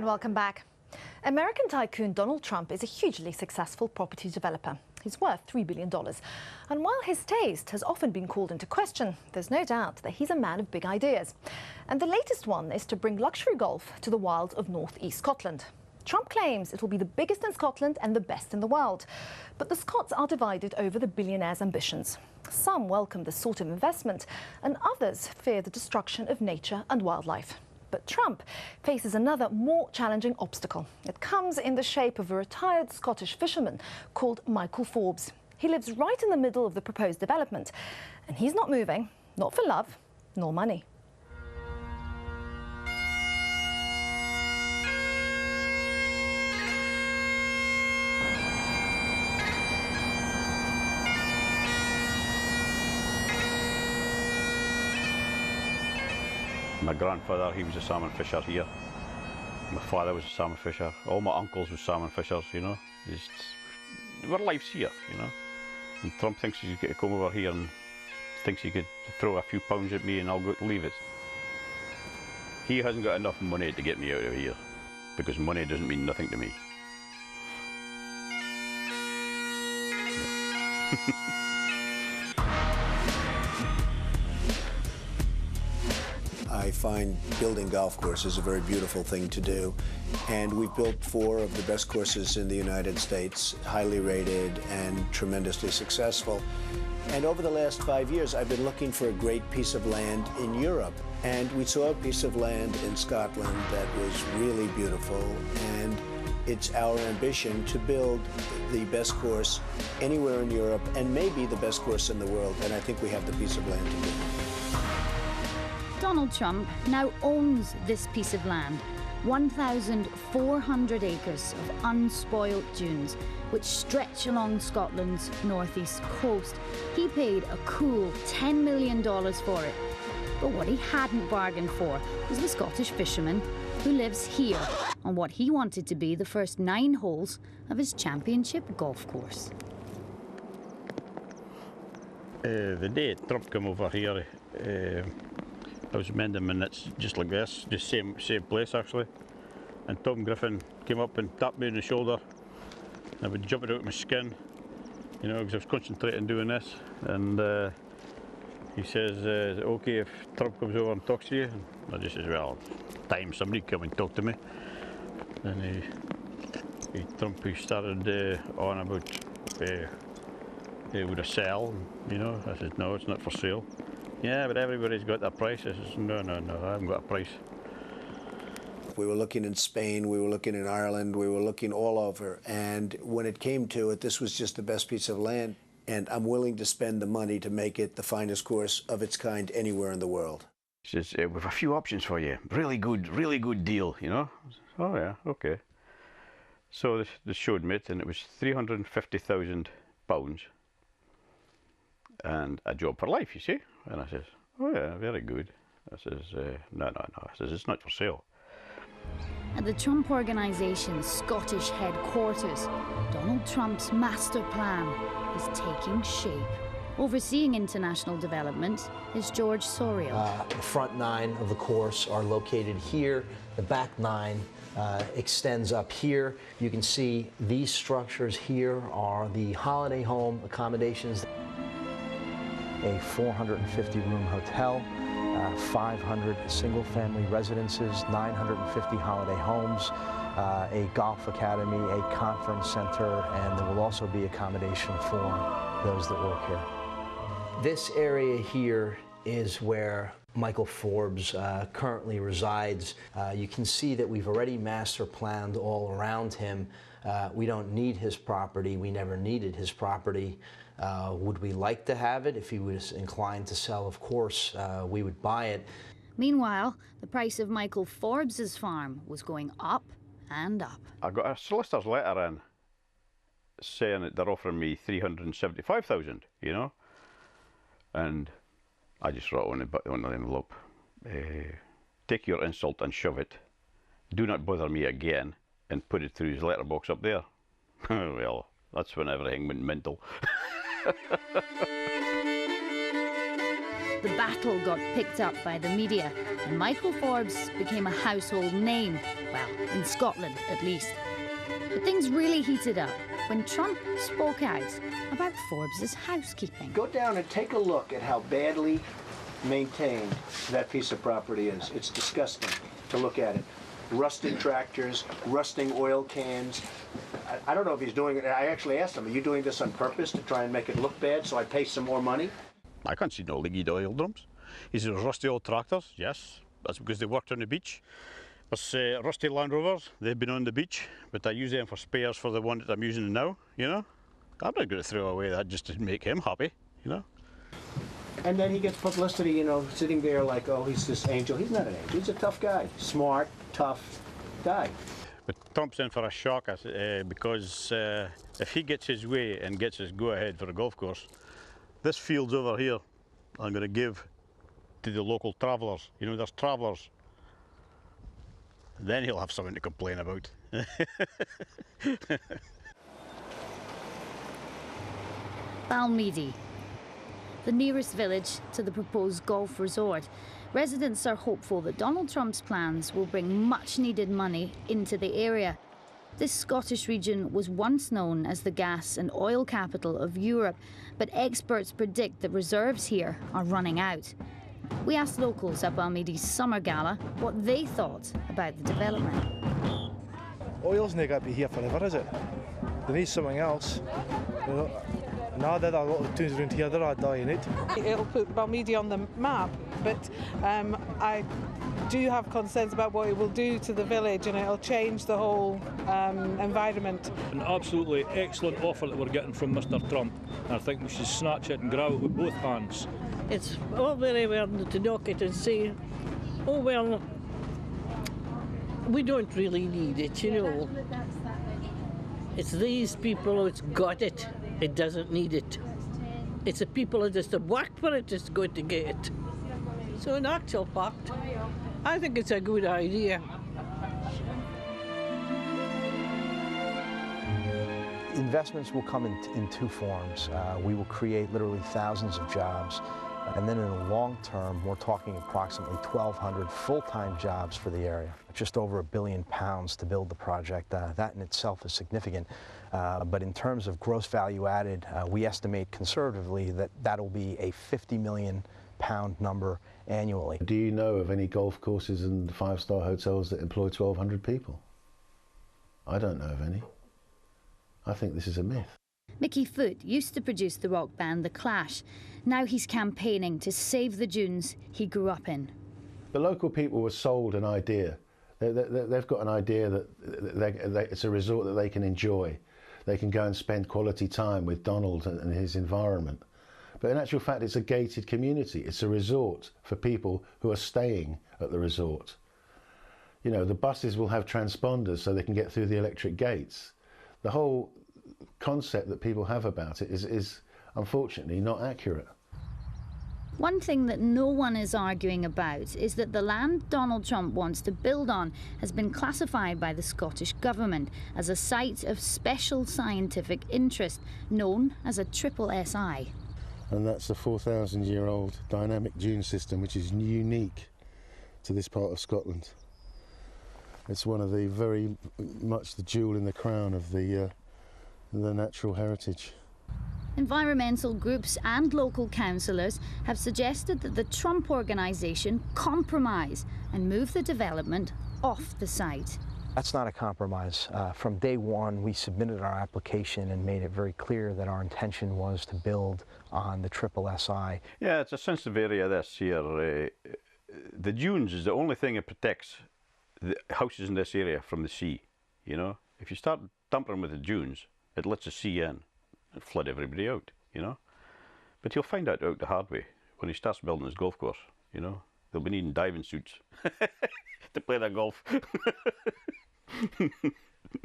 welcome back. American tycoon Donald Trump is a hugely successful property developer. He's worth $3 billion. And while his taste has often been called into question, there's no doubt that he's a man of big ideas. And the latest one is to bring luxury golf to the wilds of northeast Scotland. Trump claims it will be the biggest in Scotland and the best in the world. But the Scots are divided over the billionaire's ambitions. Some welcome this sort of investment, and others fear the destruction of nature and wildlife. But Trump faces another, more challenging obstacle. It comes in the shape of a retired Scottish fisherman called Michael Forbes. He lives right in the middle of the proposed development, and he's not moving, not for love, nor money. My grandfather, he was a salmon fisher here. My father was a salmon fisher. All my uncles were salmon fishers, you know. Our life's here, you know. And Trump thinks he's going to come over here and thinks he could throw a few pounds at me and I'll go to leave it. He hasn't got enough money to get me out of here, because money doesn't mean nothing to me. Yeah. I find building golf courses a very beautiful thing to do, and we've built 4 of the best courses in the United States, highly rated and tremendously successful. And over the last 5 years, I've been looking for a great piece of land in Europe, and we saw a piece of land in Scotland that was really beautiful, and it's our ambition to build the best course anywhere in Europe, and maybe the best course in the world, and I think we have the piece of land to do it. Donald Trump now owns this piece of land, 1,400 acres of unspoilt dunes, which stretch along Scotland's northeast coast. He paid a cool $10 million for it. But what he hadn't bargained for was the Scottish fisherman who lives here on what he wanted to be the first 9 holes of his championship golf course. The day Trump came over here, I was mending my nets just like this, just same place actually. And Tom Griffin came up and tapped me on the shoulder. I would jump it out of my skin, you know, because I was concentrating on doing this. And he says, is it okay if Trump comes over and talks to you? And I just says, well, time somebody come and talk to me. And Trump started on about would I sell, you know. I said, no, it's not for sale. Yeah, but everybody's got their price. I says, no, I haven't got a price. We were looking in Spain, we were looking in Ireland, we were looking all over, and when it came to it, this was just the best piece of land, and I'm willing to spend the money to make it the finest course of its kind anywhere in the world. He says, we've a few options for you. Really good deal, you know. Oh yeah, okay. So they showed me it, and it was £350,000 and a job for life, you see. And I says, oh yeah, very good. I says, no. I says, it's not for sale. At the Trump Organization's Scottish headquarters, Donald Trump's master plan is taking shape. Overseeing international development is George Soriel. The front 9 of the course are located here. The back 9 extends up here. You can see these structures here are the holiday home accommodations. A 450-room hotel, 500 single-family residences, 950 holiday homes, a golf academy, a conference center, and there will also be accommodation for those that work here. This area here is where Michael Forbes currently resides. You can see that we've already master planned all around him. We don't need his property. We never needed his property. Would we like to have it? If he was inclined to sell, of course, we would buy it. Meanwhile, the price of Michael Forbes's farm was going up and up. I got a solicitor's letter in saying that they're offering me $375,000, you know. And I just wrote on the envelope, take your insult and shove it. Do not bother me again, and put it through his letterbox up there. Well, that's when everything went mental. the battle got picked up by the media, and Michael Forbes became a household name, well, in Scotland at least. But things really heated up when Trump spoke out about Forbes' housekeeping. Go down and take a look at how badly maintained that piece of property is. It's disgusting to look at it. Rusted tractors, rusting oil cans. I don't know if he's doing it. I actually asked him, are you doing this on purpose to try and make it look bad so I pay some more money? I can't see no leaky oil drums. He says rusty old tractors, yes. That's because they worked on the beach. There's rusty Land Rovers, they've been on the beach, but I use them for spares for the one that I'm using now, you know. I'm not going to throw away that just to make him happy, you know. And then he gets publicity, you know, sitting there like, oh, he's this angel. He's not an angel, he's a tough guy. Smart, tough guy. But Trump's in for a shock because if he gets his way and gets his go-ahead for a golf course, this field's over here I'm going to give to the local travellers. You know, there's travellers. Then he'll have something to complain about. Balmeedy, the nearest village to the proposed golf resort. Residents are hopeful that Donald Trump's plans will bring much-needed money into the area. This Scottish region was once known as the gas and oil capital of Europe, but experts predict that reserves here are running out. We asked locals at Balmeedy's summer gala what they thought about the development. Oil's not going to be here forever, is it? They need something else. You know, now that a lot of tunes around here, they're all dying it. It'll put Balmeedy on the map, but I do have concerns about what it will do to the village, and it'll change the whole environment. An absolutely excellent offer that we're getting from Mr. Trump. And I think we should snatch it and grab it with both hands. It's all very well to knock it and say, oh well, we don't really need it, you know. It's these people who's got it. It doesn't need it. It's the people who just work for it that's going to get it. So in actual fact, I think it's a good idea. Investments will come in two forms. We will create literally thousands of jobs. And then in the long term, we're talking approximately 1,200 full-time jobs for the area. Just over £1 billion to build the project. That in itself is significant. But in terms of gross value added, we estimate conservatively that that'll be a £50 million number annually. Do you know of any golf courses and five-star hotels that employ 1,200 people? I don't know of any. I think this is a myth. Mickey Foote used to produce the rock band The Clash. Now he's campaigning to save the dunes he grew up in. The local people were sold an idea. They've got an idea that it's a resort that they can enjoy. They can go and spend quality time with Donald and his environment. But in actual fact, it's a gated community. It's a resort for people who are staying at the resort. You know, the buses will have transponders so they can get through the electric gates. The whole concept that people have about it is unfortunately not accurate. One thing that no one is arguing about is that the land Donald Trump wants to build on has been classified by the Scottish Government as a site of special scientific interest, known as a triple SI. And that's a 4,000-year-old dynamic dune system which is unique to this part of Scotland. It's one of the very much the jewel in the crown of the natural heritage. Environmental groups and local councillors have suggested that the Trump organisation compromise and move the development off the site. That's not a compromise. From day one, we submitted our application and made it very clear that our intention was to build on the triple SI. Yeah, it's a sensitive area, this here. The dunes is the only thing that protects the houses in this area from the sea, you know. If you start tampering with the dunes, it lets the sea in and flood everybody out, you know. But he'll find out the hard way when he starts building his golf course, you know. They'll be needing diving suits to play that golf.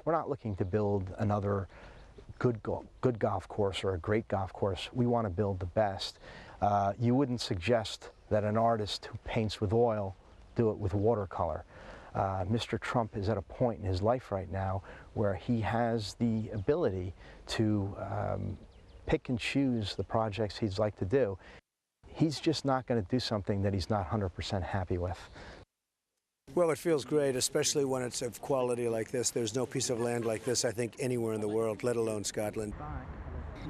We're not looking to build another good golf course or a great golf course. We want to build the best. You wouldn't suggest that an artist who paints with oil do it with watercolor. Mr. Trump is at a point in his life right now where he has the ability to pick and choose the projects he'd like to do. he's just not going to do something that he's not 100% happy with. Well, it feels great, especially when it's of quality like this. There's no piece of land like this, I think, anywhere in the world, let alone Scotland.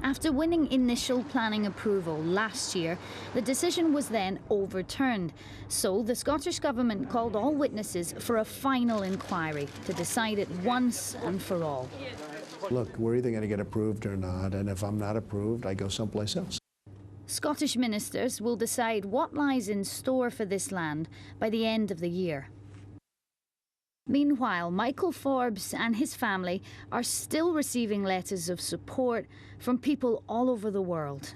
After winning initial planning approval last year, the decision was then overturned. So the Scottish Government called all witnesses for a final inquiry to decide it once and for all. Look, we're either going to get approved or not, and if I'm not approved, I go someplace else. Scottish ministers will decide what lies in store for this land by the end of the year. Meanwhile, Michael Forbes and his family are still receiving letters of support from people all over the world.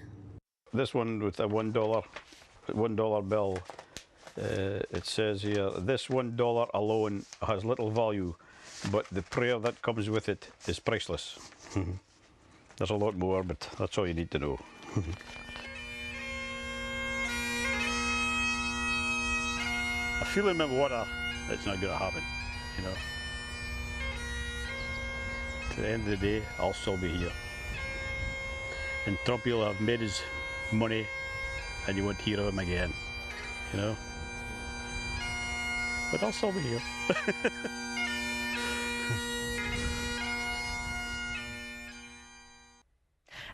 This one with a $1 bill, it says here, this $1 alone has little value, but the prayer that comes with it is priceless. There's a lot more, but that's all you need to know. I feel in my water, it's not going to happen, you know. To the end of the day, I'll still be here. And Trump will have made his money and you won't hear of him again, you know. But I'll still be here.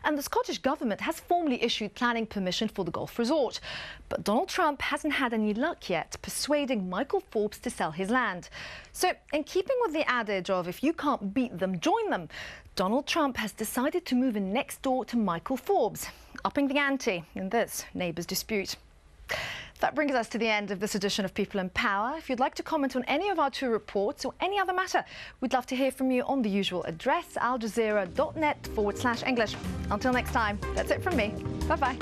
And the Scottish Government has formally issued planning permission for the golf resort. But Donald Trump hasn't had any luck yet persuading Michael Forbes to sell his land. So, in keeping with the adage of if you can't beat them, join them, Donald Trump has decided to move in next door to Michael Forbes, upping the ante in this neighbours' dispute. That brings us to the end of this edition of People and Power. If you'd like to comment on any of our two reports or any other matter, we'd love to hear from you on the usual address, aljazeera.net/English. Until next time, that's it from me. Bye-bye.